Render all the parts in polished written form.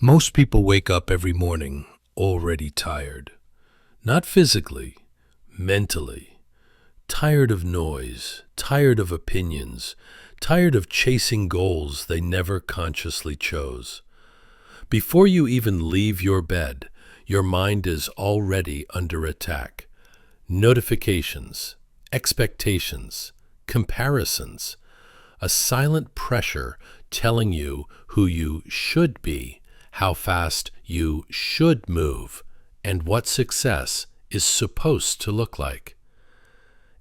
Most people wake up every morning already tired. Not physically, mentally. Tired of noise, tired of opinions, tired of chasing goals they never consciously chose. Before you even leave your bed, your mind is already under attack. Notifications, expectations, comparisons, a silent pressure telling you who you should be, how fast you should move, and what success is supposed to look like.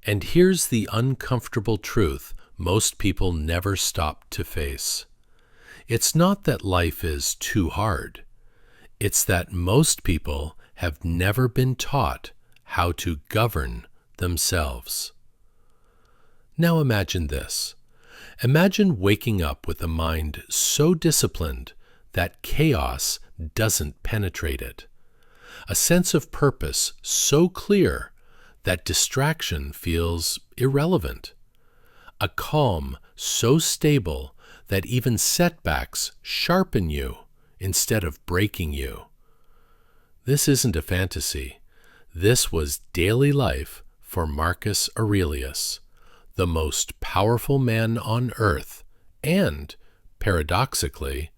And here's the uncomfortable truth most people never stop to face. It's not that life is too hard. It's that most people have never been taught how to govern themselves. Now imagine this. Imagine waking up with a mind so disciplined that chaos doesn't penetrate it. A sense of purpose so clear that distraction feels irrelevant. A calm so stable that even setbacks sharpen you instead of breaking you. This isn't a fantasy. This was daily life for Marcus Aurelius, the most powerful man on earth and, paradoxically,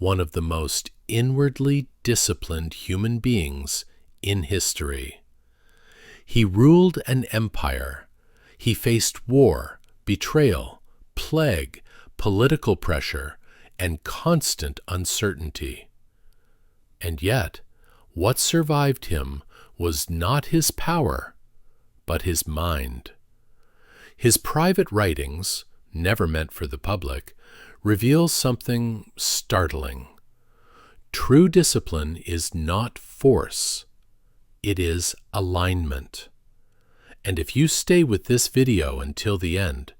one of the most inwardly disciplined human beings in history. He ruled an empire. He faced war, betrayal, plague, political pressure, and constant uncertainty. And yet, what survived him was not his power, but his mind. His private writings, never meant for the public, reveal something startling. True discipline is not force. It is alignment. And if you stay with this video until the end,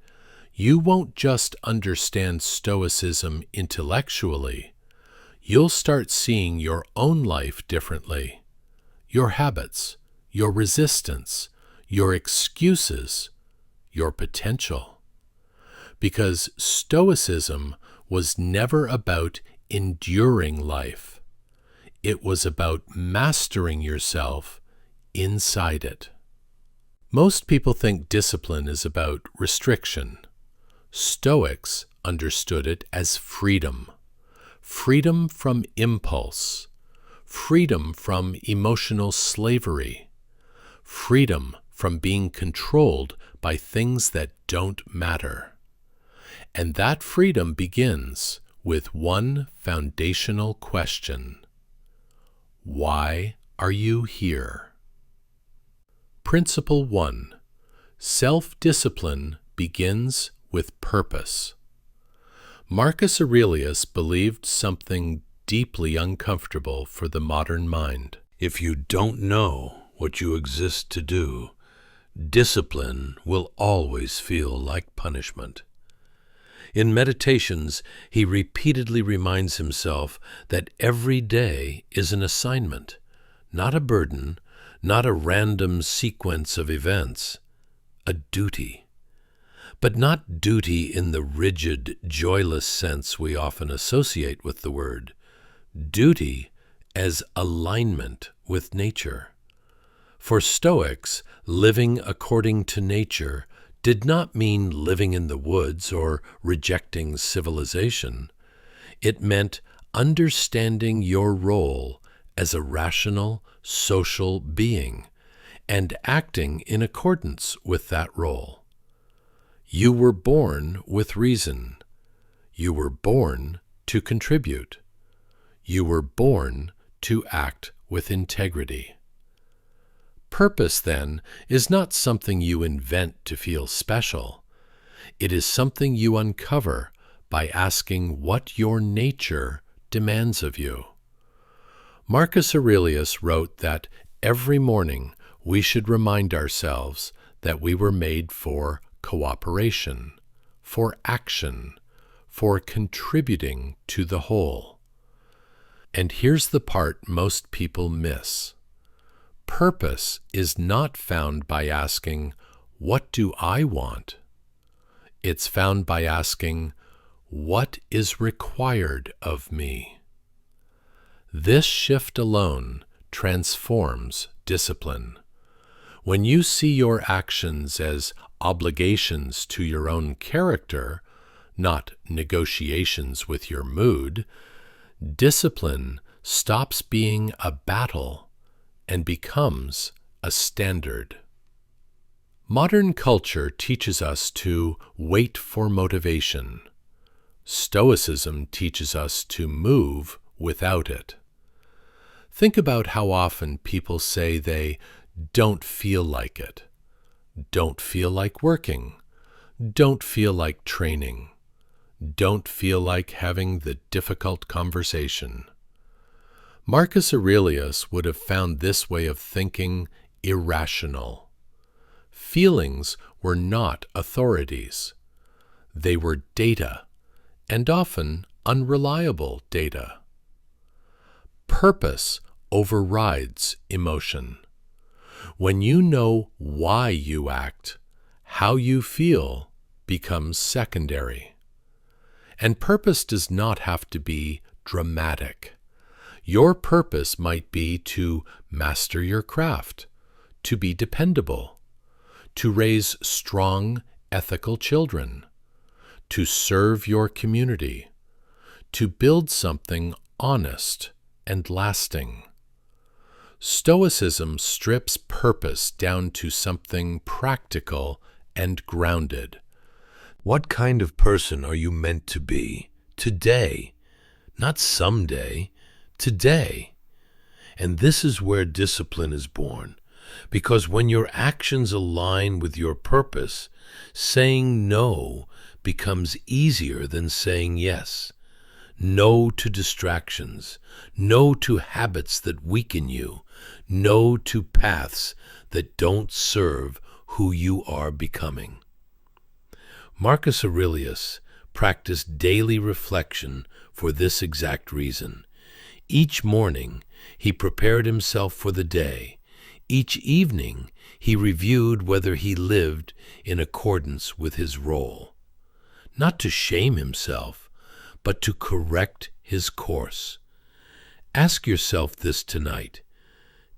you won't just understand Stoicism intellectually. You'll start seeing your own life differently. Your habits, your resistance, your excuses, your potential. Because Stoicism was never about enduring life. It was about mastering yourself inside it. Most people think discipline is about restriction. Stoics understood it as freedom. Freedom from impulse. Freedom from emotional slavery. Freedom from being controlled by things that don't matter. And that freedom begins with one foundational question. Why are you here? Principle 1. Self-discipline begins with purpose. Marcus Aurelius believed something deeply uncomfortable for the modern mind. If you don't know what you exist to do, discipline will always feel like punishment. In meditations, he repeatedly reminds himself that every day is an assignment, not a burden, not a random sequence of events, a duty. But not duty in the rigid, joyless sense we often associate with the word. Duty as alignment with nature. For Stoics, living according to nature did not mean living in the woods or rejecting civilization. It meant understanding your role as a rational, social being and acting in accordance with that role. You were born with reason. You were born to contribute. You were born to act with integrity. Purpose, then, is not something you invent to feel special. It is something you uncover by asking what your nature demands of you. Marcus Aurelius wrote that every morning we should remind ourselves that we were made for cooperation, for action, for contributing to the whole. And here's the part most people miss. Purpose is not found by asking, "What do I want?" It's found by asking, "What is required of me?" This shift alone transforms discipline. When you see your actions as obligations to your own character, not negotiations with your mood, discipline stops being a battle and becomes a standard. Modern culture teaches us to wait for motivation. Stoicism teaches us to move without it. Think about how often people say they don't feel like it, don't feel like working, don't feel like training, don't feel like having the difficult conversation. Marcus Aurelius would have found this way of thinking irrational. Feelings were not authorities. They were data, and often unreliable data. Purpose overrides emotion. When you know why you act, how you feel becomes secondary. And purpose does not have to be dramatic. Your purpose might be to master your craft, to be dependable, to raise strong, ethical children, to serve your community, to build something honest and lasting. Stoicism strips purpose down to something practical and grounded. What kind of person are you meant to be today? Not someday, today. And this is where discipline is born, because when your actions align with your purpose, saying no becomes easier than saying yes. No to distractions, no to habits that weaken you, no to paths that don't serve who you are becoming. Marcus Aurelius practiced daily reflection for this exact reason. Each morning, he prepared himself for the day. Each evening, he reviewed whether he lived in accordance with his role. Not to shame himself, but to correct his course. Ask yourself this tonight.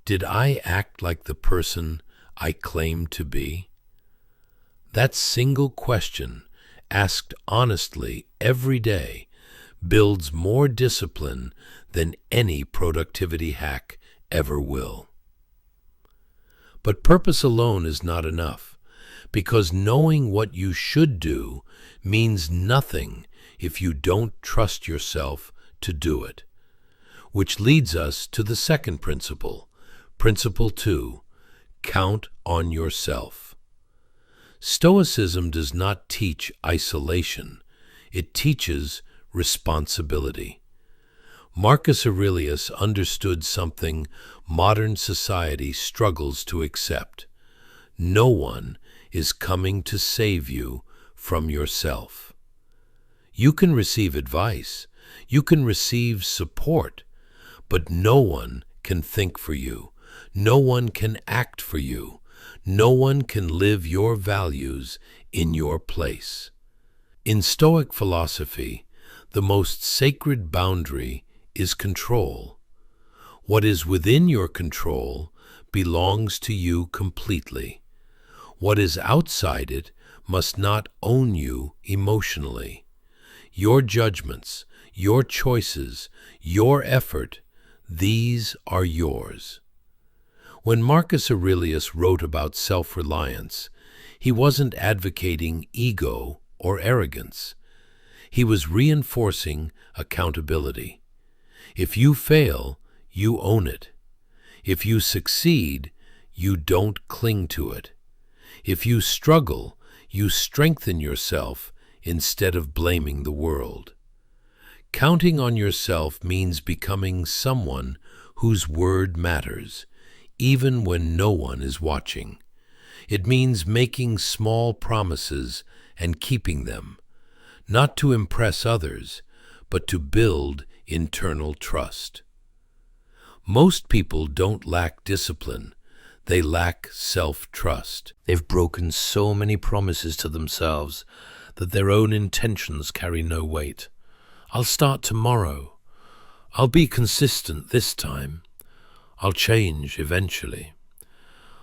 Did I act like the person I claim to be? That single question, asked honestly every day, builds more discipline than any productivity hack ever will. But purpose alone is not enough, because knowing what you should do means nothing if you don't trust yourself to do it. Which leads us to the second principle, Principle 2, count on yourself. Stoicism does not teach isolation, it teaches responsibility. Marcus Aurelius understood something modern society struggles to accept. No one is coming to save you from yourself. You can receive advice, you can receive support, but no one can think for you, no one can act for you, no one can live your values in your place. In Stoic philosophy, the most sacred boundary is control. What is within your control belongs to you completely. What is outside it must not own you emotionally. Your judgments, your choices, your effort, these are yours. When Marcus Aurelius wrote about self-reliance, he wasn't advocating ego or arrogance. He was reinforcing accountability. If you fail, you own it. If you succeed, you don't cling to it. If you struggle, you strengthen yourself instead of blaming the world. Counting on yourself means becoming someone whose word matters, even when no one is watching. It means making small promises and keeping them, not to impress others, but to build internal trust. Most people don't lack discipline, they lack self-trust. They've broken so many promises to themselves that their own intentions carry no weight. I'll start tomorrow. I'll be consistent this time. I'll change eventually.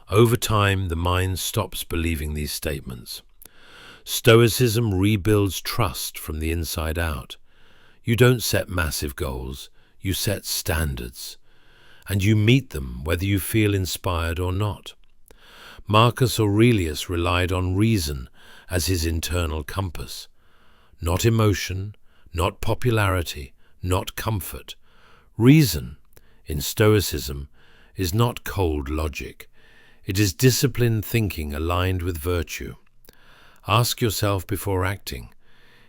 Over time, the mind stops believing these statements. Stoicism rebuilds trust from the inside out. You don't set massive goals, you set standards, and you meet them whether you feel inspired or not. Marcus Aurelius relied on reason as his internal compass. Not emotion, not popularity, not comfort. Reason, in Stoicism, is not cold logic. It is disciplined thinking aligned with virtue. Ask yourself before acting,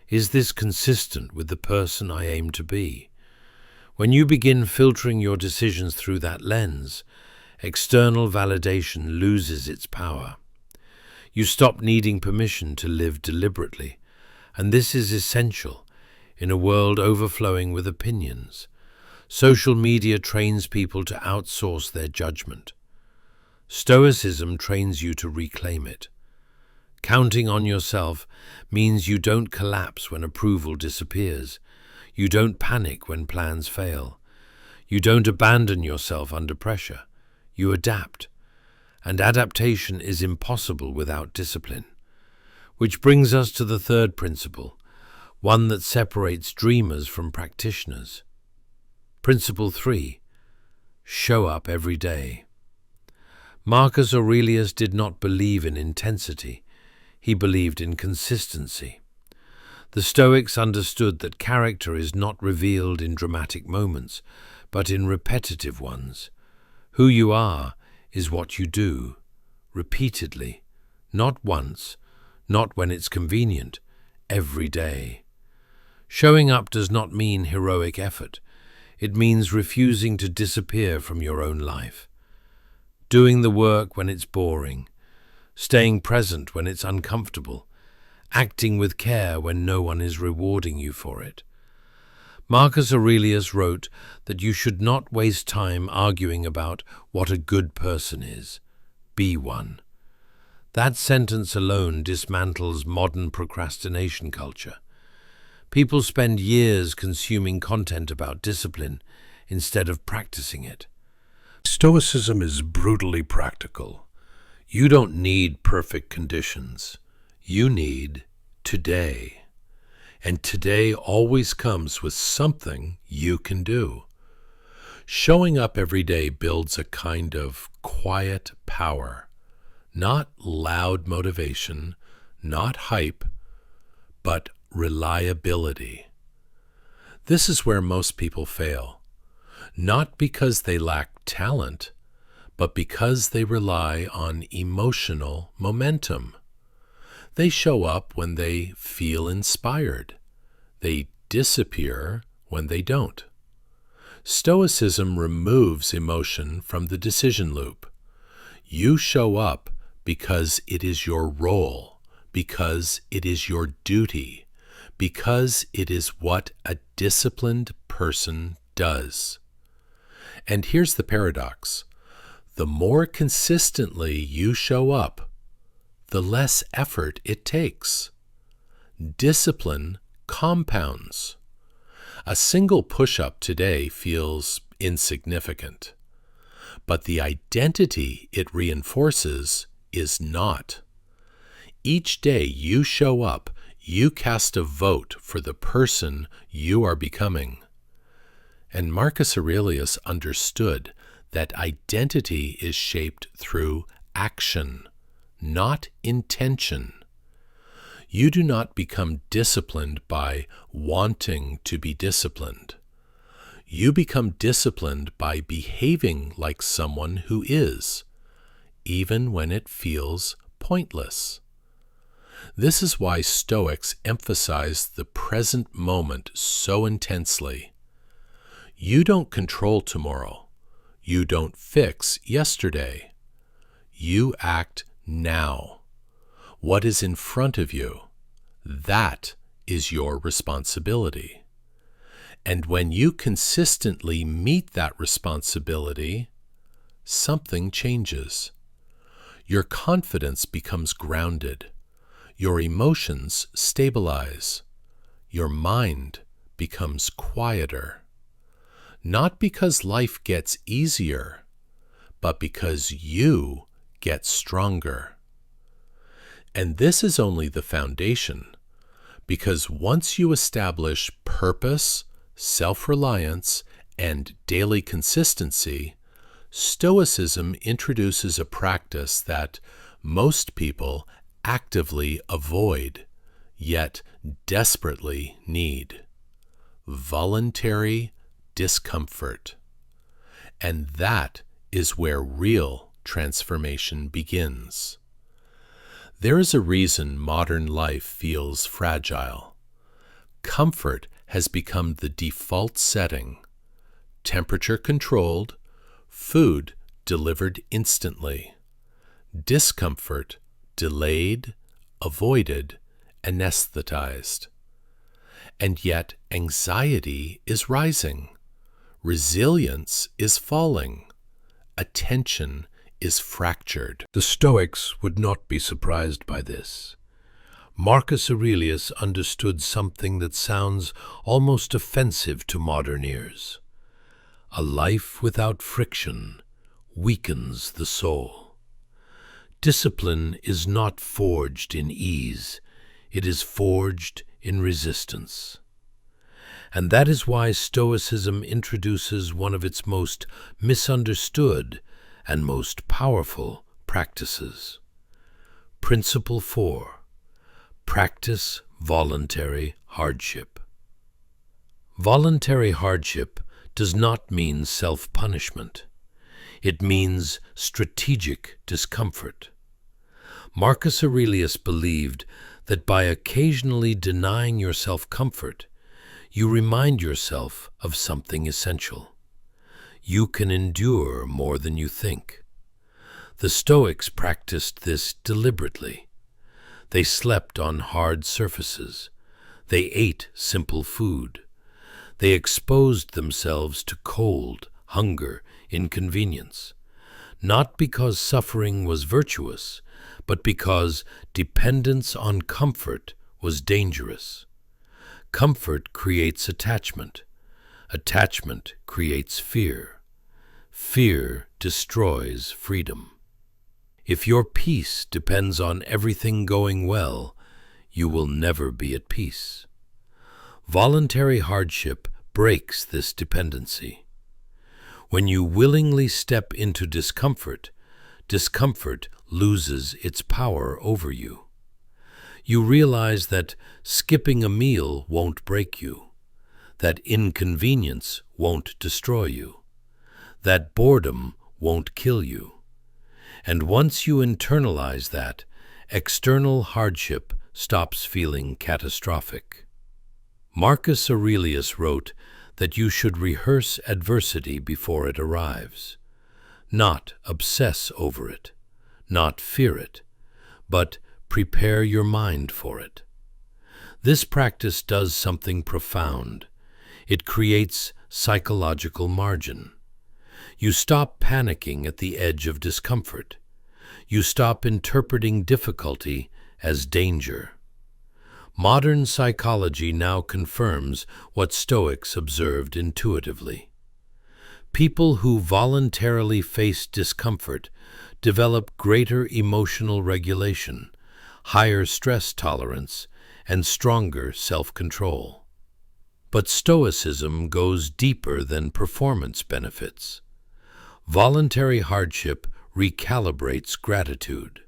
is this consistent with the person I aim to be? When you begin filtering your decisions through that lens, external validation loses its power. You stop needing permission to live deliberately, and this is essential in a world overflowing with opinions. Social media trains people to outsource their judgment. Stoicism trains you to reclaim it. Counting on yourself means you don't collapse when approval disappears. You don't panic when plans fail. You don't abandon yourself under pressure. You adapt. And adaptation is impossible without discipline. Which brings us to the third principle, one that separates dreamers from practitioners. Principle 3. Show up every day. Marcus Aurelius did not believe in intensity. He believed in consistency. The Stoics understood that character is not revealed in dramatic moments, but in repetitive ones. Who you are is what you do, repeatedly, not once, not when it's convenient, every day. Showing up does not mean heroic effort. It means refusing to disappear from your own life. Doing the work when it's boring, staying present when it's uncomfortable, acting with care when no one is rewarding you for it. Marcus Aurelius wrote that you should not waste time arguing about what a good person is. Be one. That sentence alone dismantles modern procrastination culture. People spend years consuming content about discipline instead of practicing it. Stoicism is brutally practical. You don't need perfect conditions. You need today. And today always comes with something you can do. Showing up every day builds a kind of quiet power. Not loud motivation, not hype, but reliability. This is where most people fail. Not because they lack talent, but because they rely on emotional momentum. They show up when they feel inspired. They disappear when they don't. Stoicism removes emotion from the decision loop. You show up because it is your role, because it is your duty, because it is what a disciplined person does. And here's the paradox. The more consistently you show up, the less effort it takes. Discipline compounds. A single push-up today feels insignificant, but the identity it reinforces is not. Each day you show up, you cast a vote for the person you are becoming. And Marcus Aurelius understood that identity is shaped through action, not intention. You do not become disciplined by wanting to be disciplined. You become disciplined by behaving like someone who is, even when it feels pointless. This is why Stoics emphasize the present moment so intensely. You don't control tomorrow. You don't fix yesterday. You act now. What is in front of you, that is your responsibility. And when you consistently meet that responsibility, something changes. Your confidence becomes grounded. Your emotions stabilize. Your mind becomes quieter. not because life gets easier, but because you get stronger. And this is only the foundation, because once you establish purpose, self-reliance, and daily consistency, Stoicism introduces a practice that most people actively avoid, yet desperately need: voluntary discomfort. And that is where real transformation begins. There is a reason modern life feels fragile. Comfort has become the default setting. Temperature controlled, food delivered instantly. Discomfort delayed, avoided, anesthetized. And yet anxiety is rising. Resilience is falling. Attention is fractured. The Stoics would not be surprised by this. Marcus Aurelius understood something that sounds almost offensive to modern ears. A life without friction weakens the soul. Discipline is not forged in ease, it is forged in resistance. And that is why Stoicism introduces one of its most misunderstood and most powerful practices. Principle 4. Practice voluntary hardship. Voluntary hardship does not mean self-punishment. It means strategic discomfort. Marcus Aurelius believed that by occasionally denying yourself comfort, you remind yourself of something essential. You can endure more than you think. The Stoics practiced this deliberately. They slept on hard surfaces. They ate simple food. They exposed themselves to cold, hunger, inconvenience, not because suffering was virtuous, but because dependence on comfort was dangerous. Comfort creates attachment. Attachment creates fear. Fear destroys freedom. If your peace depends on everything going well, you will never be at peace. Voluntary hardship breaks this dependency. When you willingly step into discomfort, discomfort loses its power over you. You realize that skipping a meal won't break you, that inconvenience won't destroy you, that boredom won't kill you. And once you internalize that, external hardship stops feeling catastrophic. Marcus Aurelius wrote that you should rehearse adversity before it arrives, not obsess over it, not fear it, but prepare your mind for it. This practice does something profound. It creates psychological margin. You stop panicking at the edge of discomfort. You stop interpreting difficulty as danger. Modern psychology now confirms what Stoics observed intuitively. People who voluntarily face discomfort develop greater emotional regulation, higher stress tolerance, and stronger self-control. But Stoicism goes deeper than performance benefits. Voluntary hardship recalibrates gratitude.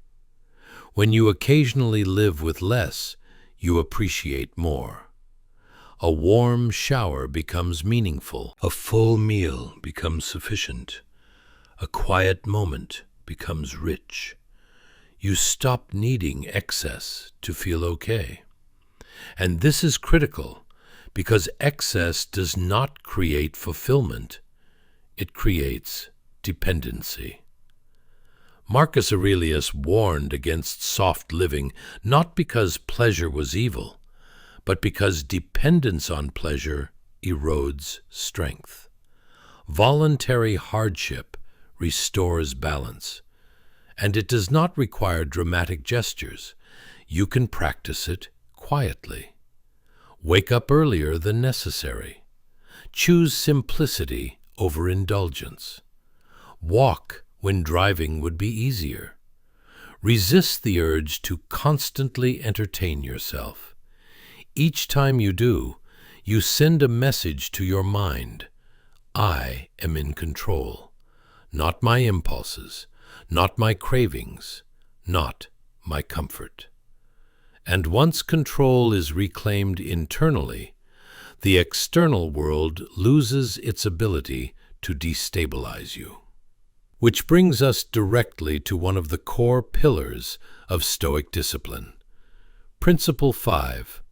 When you occasionally live with less, you appreciate more. A warm shower becomes meaningful. A full meal becomes sufficient. A quiet moment becomes rich. You stop needing excess to feel okay. And this is critical because excess does not create fulfillment. It creates dependency. Marcus Aurelius warned against soft living not because pleasure was evil, but because dependence on pleasure erodes strength. Voluntary hardship restores balance, and it does not require dramatic gestures. You can practice it quietly. Wake up earlier than necessary. Choose simplicity over indulgence. Walk when driving would be easier. Resist the urge to constantly entertain yourself. Each time you do, you send a message to your mind. I am in control. Not my impulses, not my cravings, not my comfort. And once control is reclaimed internally, the external world loses its ability to destabilize you. Which brings us directly to one of the core pillars of Stoic discipline. Principle 5.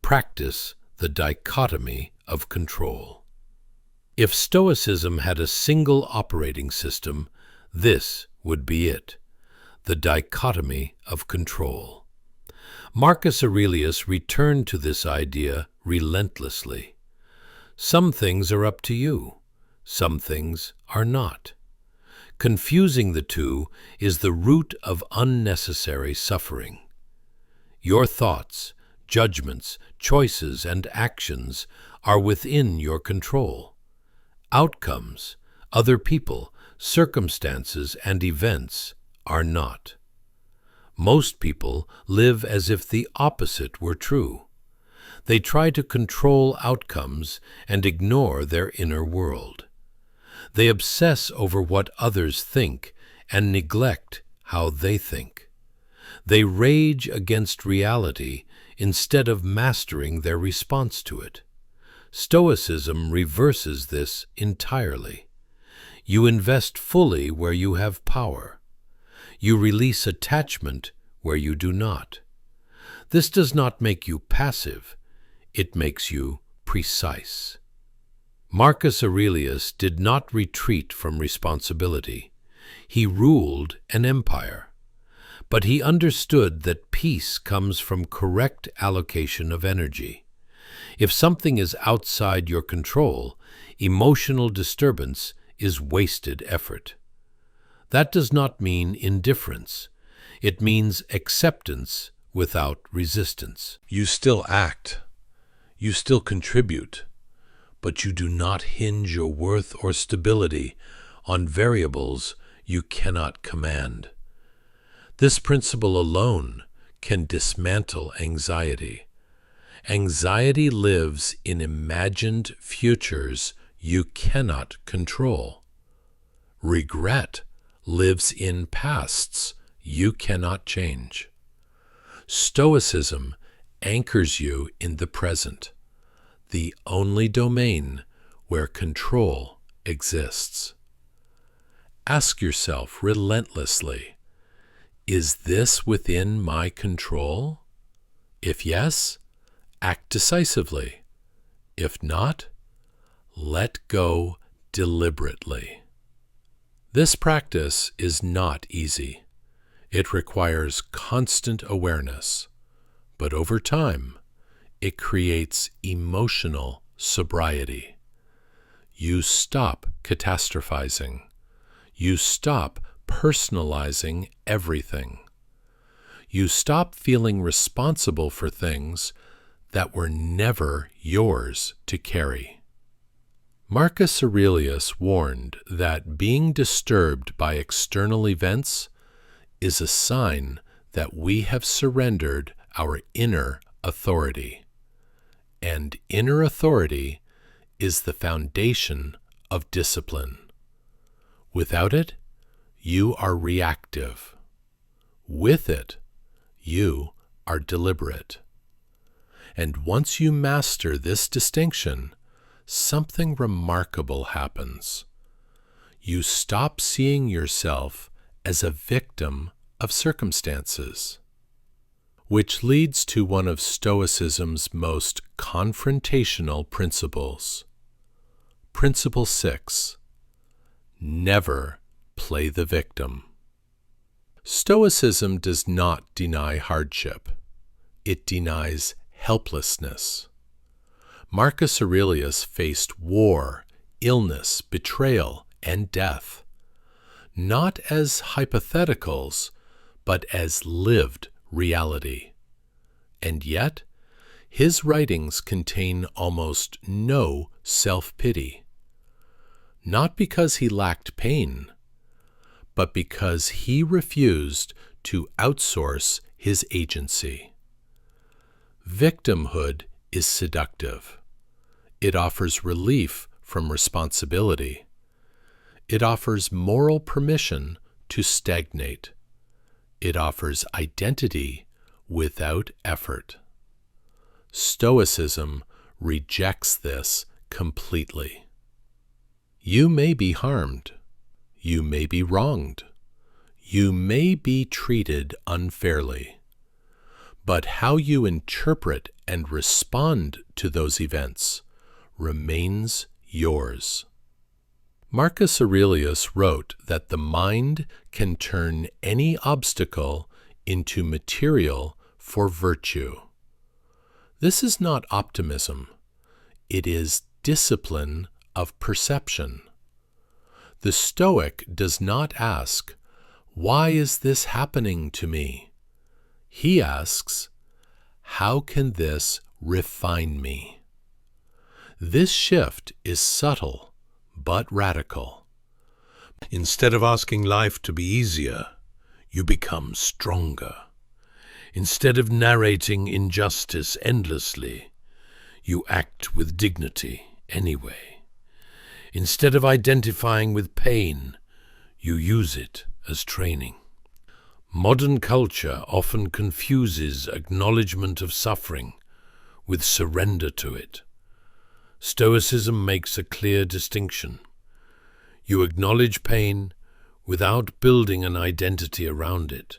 Practice the dichotomy of control. If Stoicism had a single operating system, this would be it: the dichotomy of control. Marcus Aurelius returned to this idea relentlessly. Some things are up to you, some things are not. Confusing the two is the root of unnecessary suffering. Your thoughts, judgments, choices, and actions are within your control. Outcomes, other people, circumstances, and events are not. Most people live as if the opposite were true. They try to control outcomes and ignore their inner world. They obsess over what others think and neglect how they think. They rage against reality instead of mastering their response to it. Stoicism reverses this entirely. You invest fully where you have power. You release attachment where you do not. This does not make you passive, it makes you precise. Marcus Aurelius did not retreat from responsibility. He ruled an empire. But he understood that peace comes from correct allocation of energy. If something is outside your control, emotional disturbance is wasted effort. That does not mean indifference. It means acceptance without resistance. You still act. You still contribute. But you do not hinge your worth or stability on variables you cannot command. This principle alone can dismantle anxiety. Anxiety lives in imagined futures you cannot control. Regret lives in pasts you cannot change. Stoicism anchors you in the present, the only domain where control exists. Ask yourself relentlessly, is this within my control? If yes, act decisively. If not, let go deliberately. This practice is not easy. It requires constant awareness, but over time, it creates emotional sobriety. You stop catastrophizing. You stop personalizing everything. You stop feeling responsible for things that were never yours to carry. Marcus Aurelius warned that being disturbed by external events is a sign that we have surrendered our inner authority. And inner authority is the foundation of discipline. Without it, you are reactive. With it, you are deliberate. And once you master this distinction, something remarkable happens. You stop seeing yourself as a victim of circumstances. Which leads to one of Stoicism's most confrontational principles. Principle 6. Never play the victim. Stoicism does not deny hardship. It denies helplessness. Marcus Aurelius faced war, illness, betrayal, and death, not as hypotheticals, but as lived reality. And yet, His writings contain almost no self-pity, not because he lacked pain, but because he refused to outsource his agency. Victimhood is seductive. It offers relief from responsibility. It offers moral permission to stagnate. It offers identity without effort. Stoicism rejects this completely. You may be harmed. You may be wronged. You may be treated unfairly. But how you interpret and respond to those events remains yours. Marcus Aurelius wrote that the mind can turn any obstacle into material for virtue. This is not optimism. It is discipline of perception. The Stoic does not ask, "Why is this happening to me?" He asks, "How can this refine me?" This shift is subtle but radical. Instead of asking life to be easier, you become stronger. Instead of narrating injustice endlessly, you act with dignity anyway. Instead of identifying with pain, you use it as training. Modern culture often confuses acknowledgement of suffering with surrender to it. Stoicism makes a clear distinction. You acknowledge pain without building an identity around it.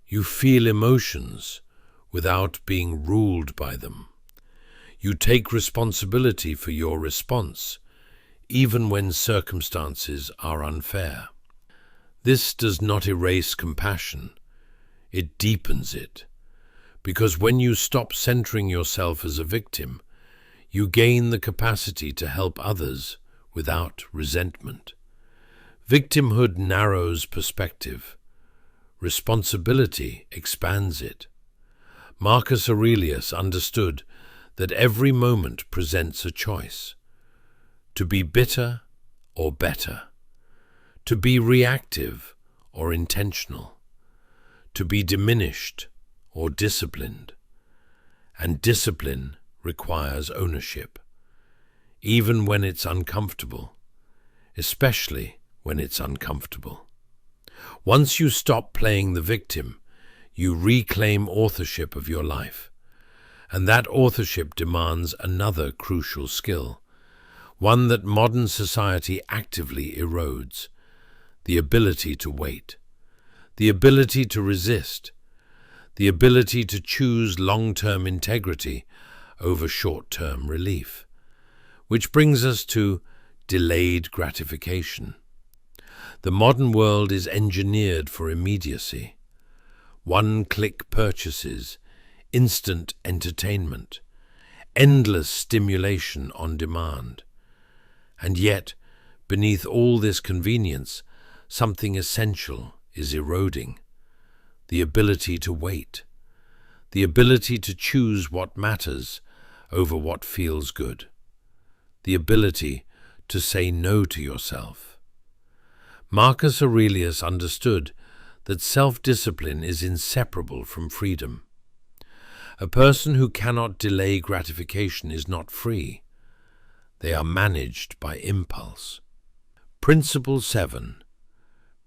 You feel emotions without being ruled by them. You take responsibility for your response, even when circumstances are unfair. This does not erase compassion, it deepens it, because when you stop centering yourself as a victim, you gain the capacity to help others without resentment. Victimhood narrows perspective. Responsibility expands it. Marcus Aurelius understood that every moment presents a choice: to be bitter or better, to be reactive or intentional, to be diminished or disciplined. And discipline requires ownership, even when it's uncomfortable, especially when it's uncomfortable. Once you stop playing the victim, you reclaim authorship of your life. And that authorship demands another crucial skill, one that modern society actively erodes: the ability to wait, the ability to resist, the ability to choose long-term integrity over short-term relief. Which brings us to delayed gratification. The modern world is engineered for immediacy. One-click purchases, instant entertainment, endless stimulation on demand. And yet, beneath all this convenience, something essential is eroding: the ability to wait, the ability to choose what matters over what feels good, the ability to say no to yourself. Marcus Aurelius understood that self-discipline is inseparable from freedom. A person who cannot delay gratification is not free. They are managed by impulse. Principle 7.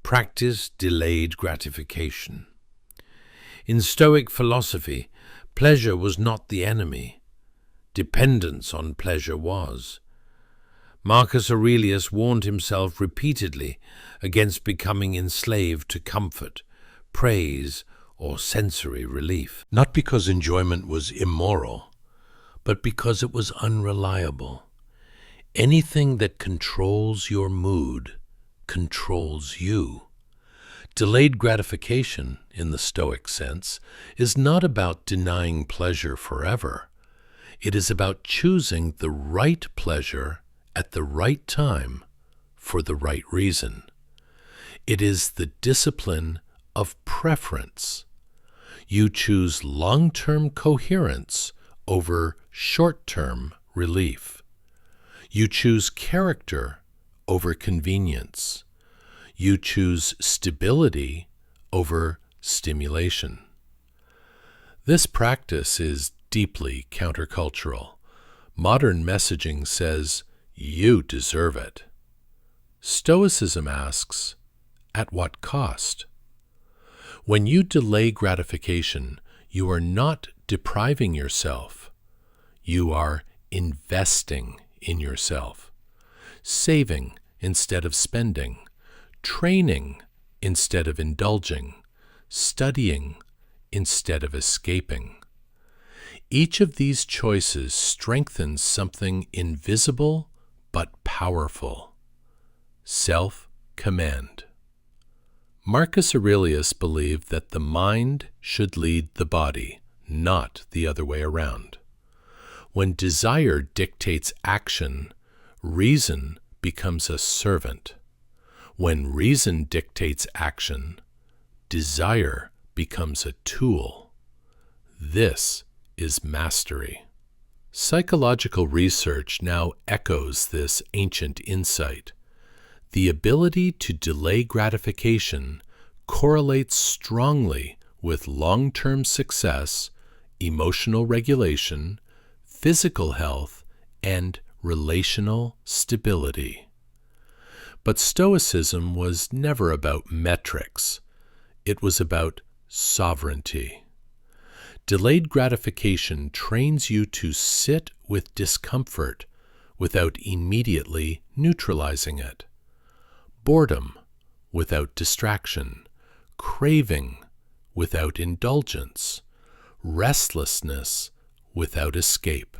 Practice delayed gratification. In Stoic philosophy, pleasure was not the enemy. Dependence on pleasure was. Marcus Aurelius warned himself repeatedly against becoming enslaved to comfort, praise, or sensory relief. Not because enjoyment was immoral, but because it was unreliable. Anything that controls your mood controls you. Delayed gratification, in the Stoic sense, is not about denying pleasure forever. It is about choosing the right pleasure at the right time for the right reason. It is the discipline of preference. You choose long-term coherence over short-term relief. You choose character over convenience. You choose stability over stimulation. This practice is deeply countercultural. Modern messaging says, you deserve it. Stoicism asks, at what cost? When you delay gratification, you are not depriving yourself. You are investing in yourself, saving instead of spending, training instead of indulging, studying instead of escaping. Each of these choices strengthens something invisible but powerful: self-command. Marcus Aurelius believed that the mind should lead the body, not the other way around. When desire dictates action, reason becomes a servant. When reason dictates action, desire becomes a tool. This is mastery. Psychological research now echoes this ancient insight. The ability to delay gratification correlates strongly with long-term success, emotional regulation, physical health, and relational stability. But Stoicism was never about metrics. It was about sovereignty. Delayed gratification trains you to sit with discomfort without immediately neutralizing it. Boredom without distraction, craving without indulgence, restlessness without escape.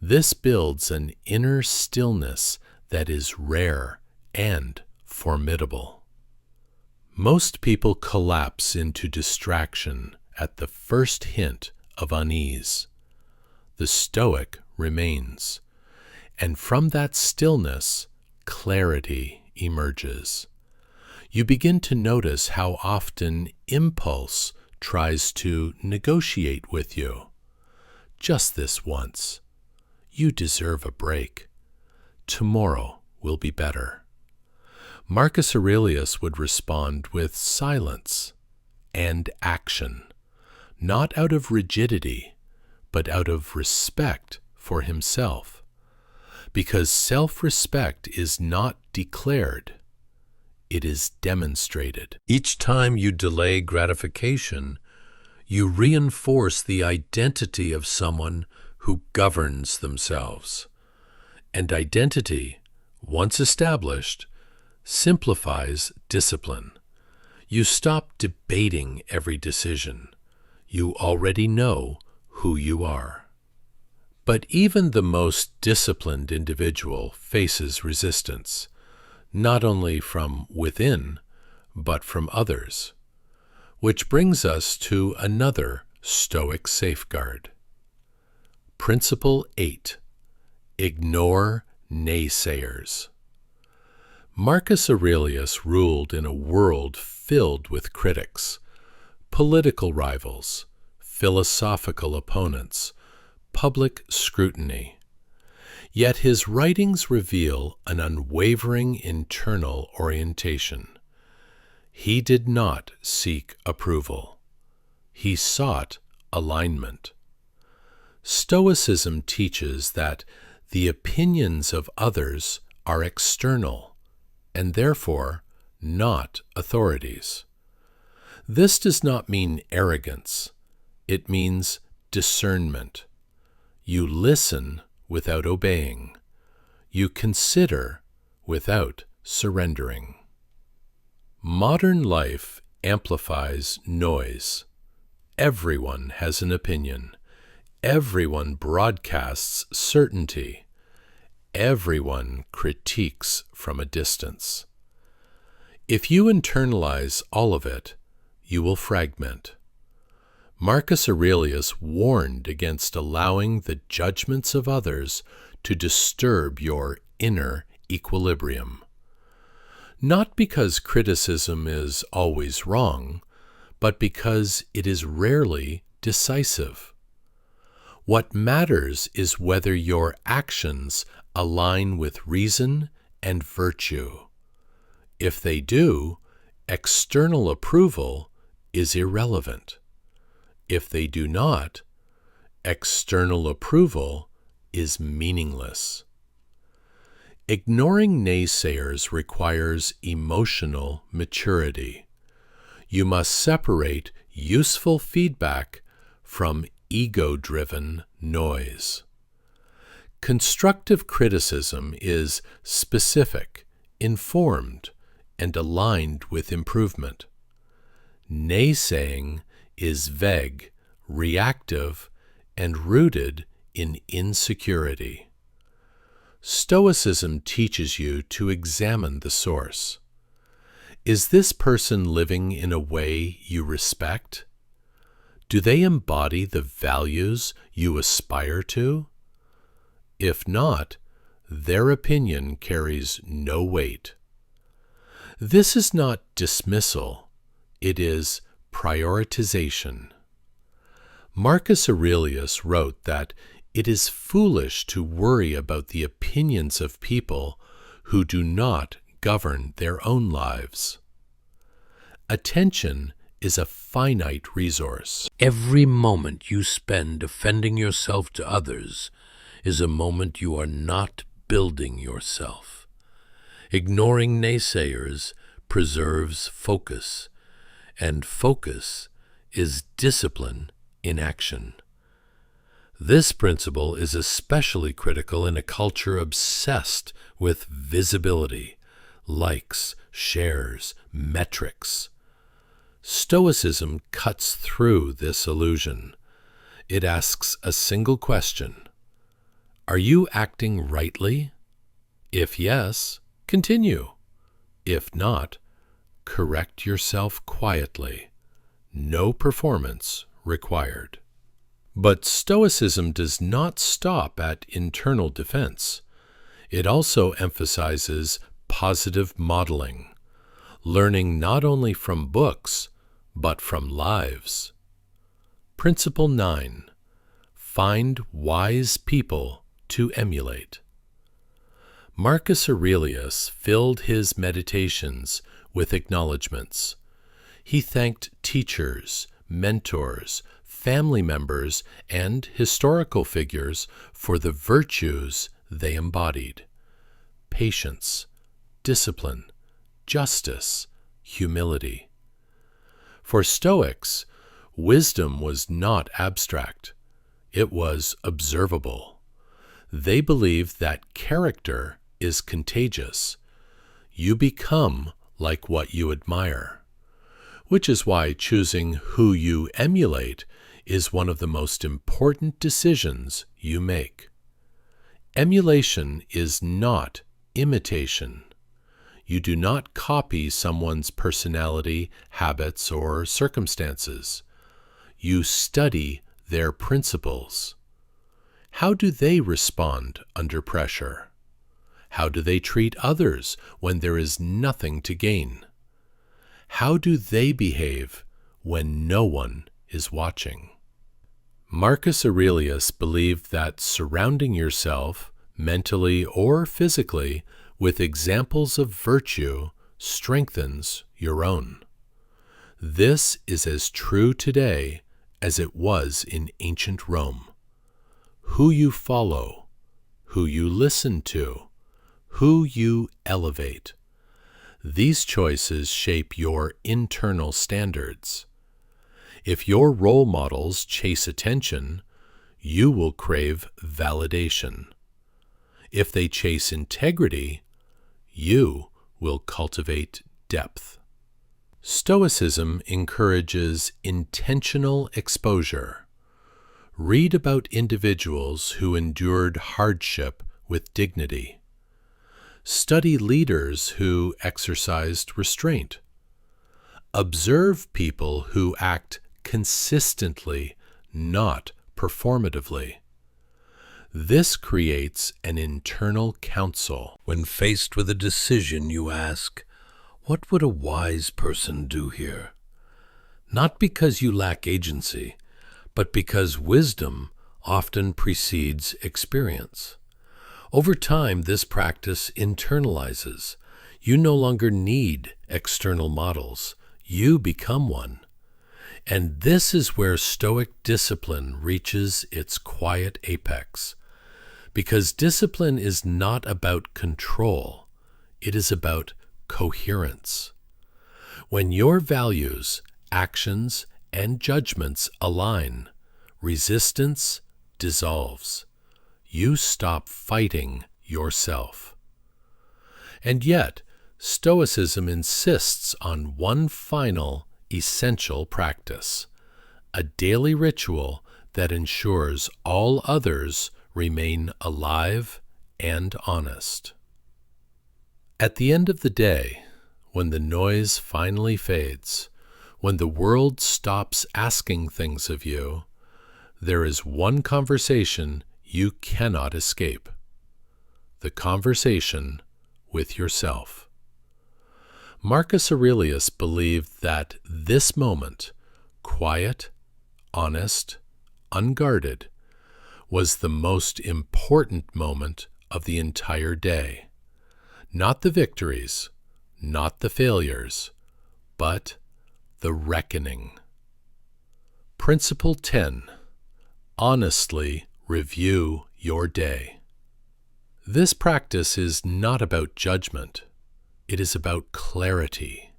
This builds an inner stillness that is rare and formidable. Most people collapse into distraction at the first hint of unease. The Stoic remains, and from that stillness, clarity emerges. You begin to notice how often impulse tries to negotiate with you. Just this once. You deserve a break. Tomorrow will be better. Marcus Aurelius would respond with silence and action, not out of rigidity, but out of respect for himself. Because self-respect is not declared, it is demonstrated. Each time you delay gratification, you reinforce the identity of someone who governs themselves. And identity, once established, simplifies discipline. You stop debating every decision. You already know who you are. But even the most disciplined individual faces resistance, not only from within, but from others. Which brings us to another Stoic safeguard. Principle 8. Ignore naysayers. Marcus Aurelius ruled in a world filled with critics, political rivals, philosophical opponents, public scrutiny. Yet his writings reveal an unwavering internal orientation. He did not seek approval. He sought alignment. Stoicism teaches that the opinions of others are external and therefore not authorities. This does not mean arrogance. It means discernment. You listen without obeying. You consider without surrendering. Modern life amplifies noise. Everyone has an opinion. Everyone broadcasts certainty. Everyone critiques from a distance. If you internalize all of it, you will fragment. Marcus Aurelius warned against allowing the judgments of others to disturb your inner equilibrium. Not because criticism is always wrong, but because it is rarely decisive. What matters is whether your actions align with reason and virtue. If they do, external approval is irrelevant. If they do not, external approval is meaningless. Ignoring naysayers requires emotional maturity. You must separate useful feedback from ego-driven noise. Constructive criticism is specific, informed, and aligned with improvement. Naysaying is vague, reactive, and rooted in insecurity. Stoicism teaches you to examine the source. Is this person living in a way you respect? Do they embody the values you aspire to? If not, their opinion carries no weight. This is not dismissal, it is prioritization. Marcus Aurelius wrote that it is foolish to worry about the opinions of people who do not govern their own lives. Attention is a finite resource. Every moment you spend defending yourself to others is a moment you are not building yourself. Ignoring naysayers preserves focus, and focus is discipline in action. This principle is especially critical in a culture obsessed with visibility, likes, shares, metrics. Stoicism cuts through this illusion. It asks a single question: are you acting rightly? If yes, continue. If not, correct yourself quietly. No performance required. But Stoicism does not stop at internal defense. It also emphasizes positive modeling, learning not only from books, but from lives. Principle 9. Find wise people to emulate. Marcus Aurelius filled his meditations with acknowledgments. He thanked teachers, mentors, family members, and historical figures for the virtues they embodied: patience, discipline, justice, humility. For Stoics, wisdom was not abstract. It was observable. They believed that character is contagious. You become like what you admire, which is why choosing who you emulate is one of the most important decisions you make. Emulation is not imitation. You do not copy someone's personality, habits, or circumstances. You study their principles. How do they respond under pressure? How do they treat others when there is nothing to gain? How do they behave when no one is watching? Marcus Aurelius believed that surrounding yourself, mentally or physically, with examples of virtue strengthens your own. This is as true today as it was in ancient Rome. Who you follow, who you listen to, who you elevate. These choices shape your internal standards. If your role models chase attention, you will crave validation. If they chase integrity, you will cultivate depth. Stoicism encourages intentional exposure. Read about individuals who endured hardship with dignity. Study leaders who exercised restraint. Observe people who act consistently, not performatively. This creates an internal counsel. When faced with a decision, you ask, what would a wise person do here? Not because you lack agency, but because wisdom often precedes experience. Over time, this practice internalizes. You no longer need external models. You become one. And this is where Stoic discipline reaches its quiet apex. Because discipline is not about control, it is about coherence. When your values, actions, and judgments align, resistance dissolves. You stop fighting yourself. And yet, Stoicism insists on one final, essential practice, a daily ritual that ensures all others remain alive and honest. At the end of the day, when the noise finally fades, when the world stops asking things of you, there is one conversation you cannot escape: the conversation with yourself. Marcus Aurelius believed that this moment, quiet, honest, unguarded, was the most important moment of the entire day. Not the victories, not the failures, but the reckoning. Principle 10. Honestly review your day. This practice is not about judgment. It is about clarity.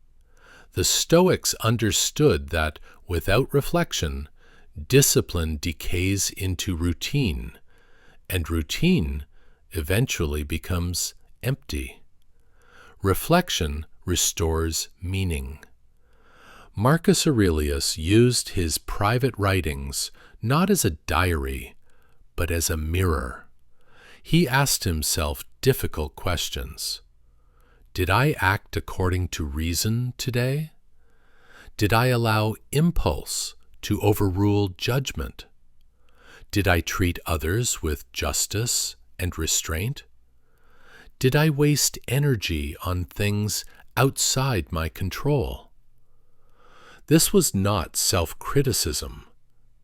The Stoics understood that without reflection, discipline decays into routine, and routine eventually becomes empty. Reflection restores meaning. Marcus Aurelius used his private writings not as a diary, but as a mirror. He asked himself difficult questions. Did I act according to reason today? Did I allow impulse to overrule judgment? Did I treat others with justice and restraint? Did I waste energy on things outside my control? This was not self-criticism.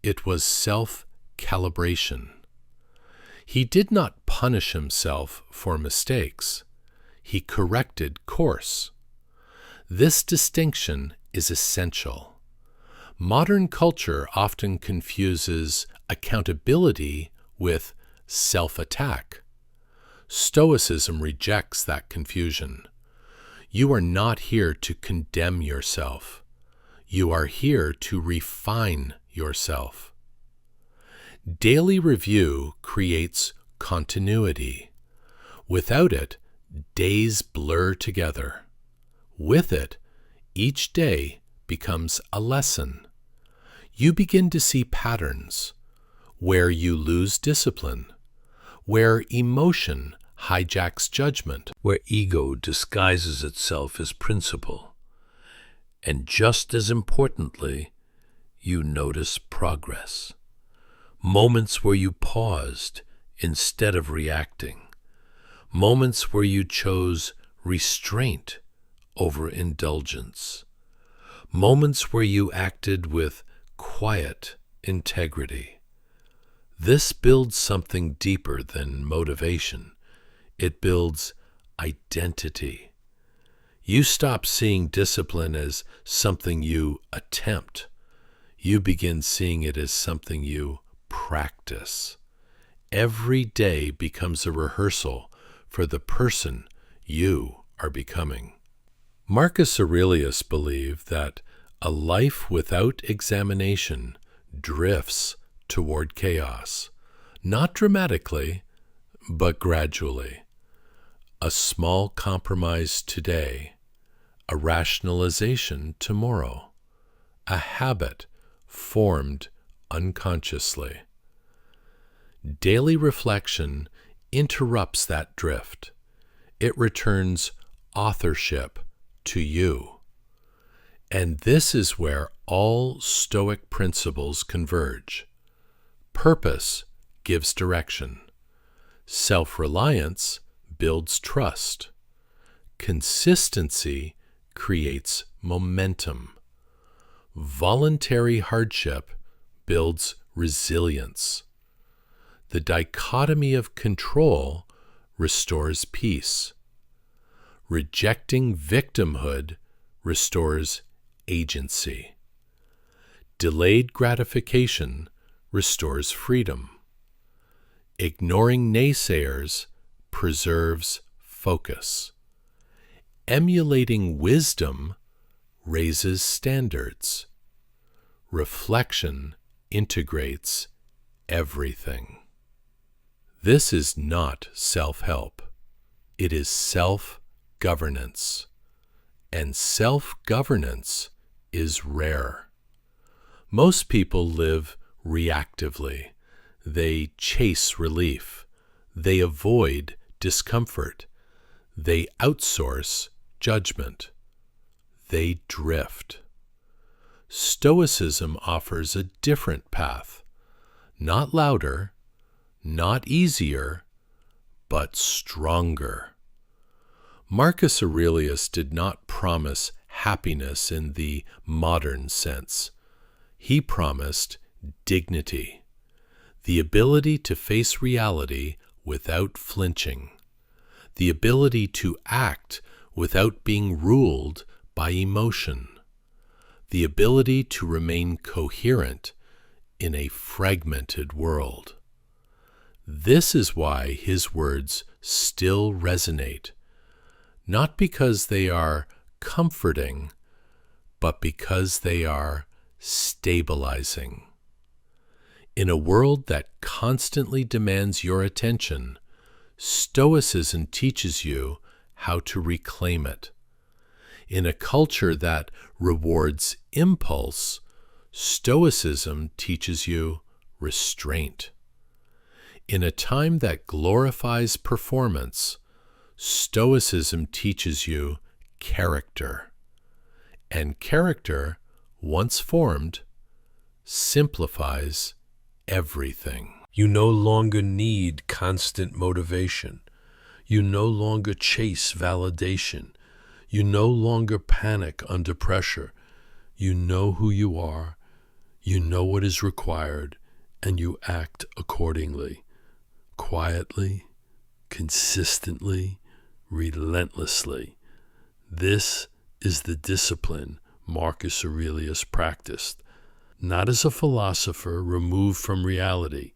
It was self-calibration. He did not punish himself for mistakes. He corrected course. This distinction is essential. Modern culture often confuses accountability with self-attack. Stoicism rejects that confusion. You are not here to condemn yourself. You are here to refine yourself. Daily review creates continuity. Without it, days blur together. With it, each day becomes a lesson. You begin to see patterns, where you lose discipline, where emotion hijacks judgment, where ego disguises itself as principle. And just as importantly, you notice progress. Moments where you paused instead of reacting. Moments where you chose restraint over indulgence. Moments where you acted with quiet integrity. This builds something deeper than motivation. It builds identity. You stop seeing discipline as something you attempt. You begin seeing it as something you practice. Every day becomes a rehearsal for the person you are becoming. Marcus Aurelius believed that a life without examination drifts toward chaos, not dramatically, but gradually. A small compromise today, a rationalization tomorrow, a habit formed unconsciously. Daily reflection interrupts that drift. It returns authorship to you. And this is where all Stoic principles converge. Purpose gives direction. Self-reliance builds trust. Consistency creates momentum. Voluntary hardship builds resilience. The dichotomy of control restores peace. Rejecting victimhood restores agency. Delayed gratification restores freedom. Ignoring naysayers preserves focus. Emulating wisdom raises standards. Reflection integrates everything. This is not self-help. It is self-governance. And self-governance is rare. Most people live reactively. They chase relief. They avoid discomfort. They outsource judgment. They drift. Stoicism offers a different path. Not louder, not easier, but stronger. Marcus Aurelius did not promise happiness in the modern sense. He promised dignity, the ability to face reality without flinching, the ability to act without being ruled by emotion, the ability to remain coherent in a fragmented world. This is why his words still resonate, not because they are comforting, but because they are stabilizing. In a world that constantly demands your attention, Stoicism teaches you how to reclaim it. In a culture that rewards impulse, Stoicism teaches you restraint. In a time that glorifies performance, Stoicism teaches you character. And character, once formed, simplifies everything. You no longer need constant motivation. You no longer chase validation. You no longer panic under pressure. You know who you are. You know what is required, and you act accordingly. Quietly, consistently, relentlessly. This is the discipline Marcus Aurelius practiced, not as a philosopher removed from reality,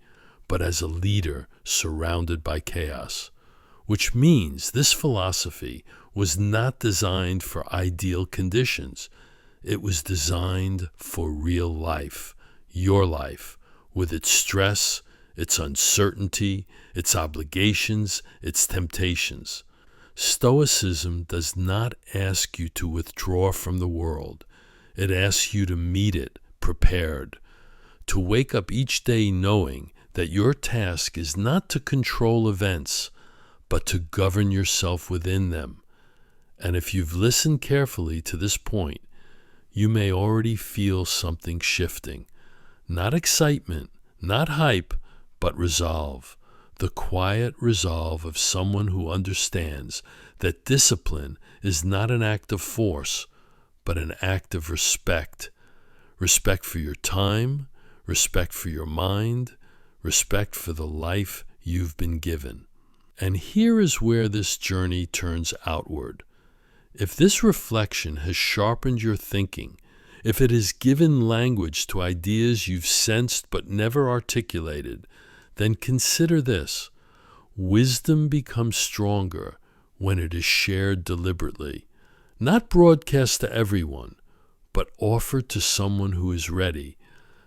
but as a leader surrounded by chaos, which means this philosophy was not designed for ideal conditions. It was designed for real life, your life, with its stress, its uncertainty, its obligations, its temptations. Stoicism does not ask you to withdraw from the world. It asks you to meet it prepared, to wake up each day knowing that your task is not to control events, but to govern yourself within them. And if you've listened carefully to this point, you may already feel something shifting. Not excitement, not hype, but resolve. The quiet resolve of someone who understands that discipline is not an act of force, but an act of respect. Respect for your time, respect for your mind, respect for the life you've been given. And here is where this journey turns outward. If this reflection has sharpened your thinking, if it has given language to ideas you've sensed but never articulated, then consider this. Wisdom becomes stronger when it is shared deliberately, not broadcast to everyone, but offered to someone who is ready,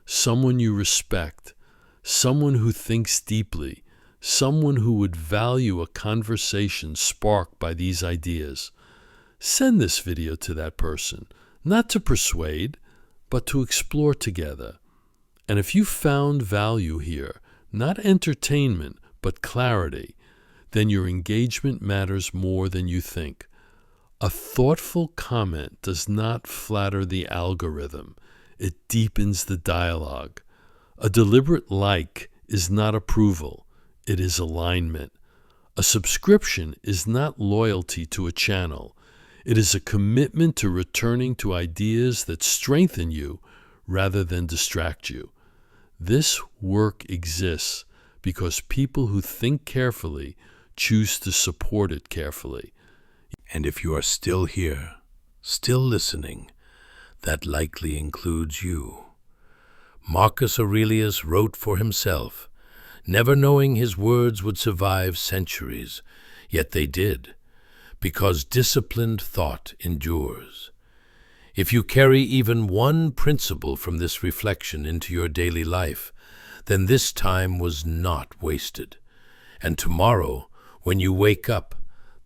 someone you respect, someone who thinks deeply, someone who would value a conversation sparked by these ideas. Send this video to that person, not to persuade, but to explore together. And if you found value here, not entertainment, but clarity, then your engagement matters more than you think. A thoughtful comment does not flatter the algorithm. It deepens the dialogue. A deliberate like is not approval. It is alignment. A subscription is not loyalty to a channel. It is a commitment to returning to ideas that strengthen you rather than distract you. This work exists because people who think carefully choose to support it carefully. And if you are still here, still listening, that likely includes you. Marcus Aurelius wrote for himself, never knowing his words would survive centuries, yet they did, because disciplined thought endures. If you carry even one principle from this reflection into your daily life, then this time was not wasted. And tomorrow, when you wake up,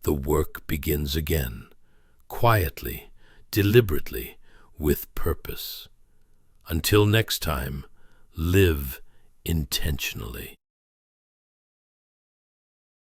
the work begins again, quietly, deliberately, with purpose. Until next time, live intentionally.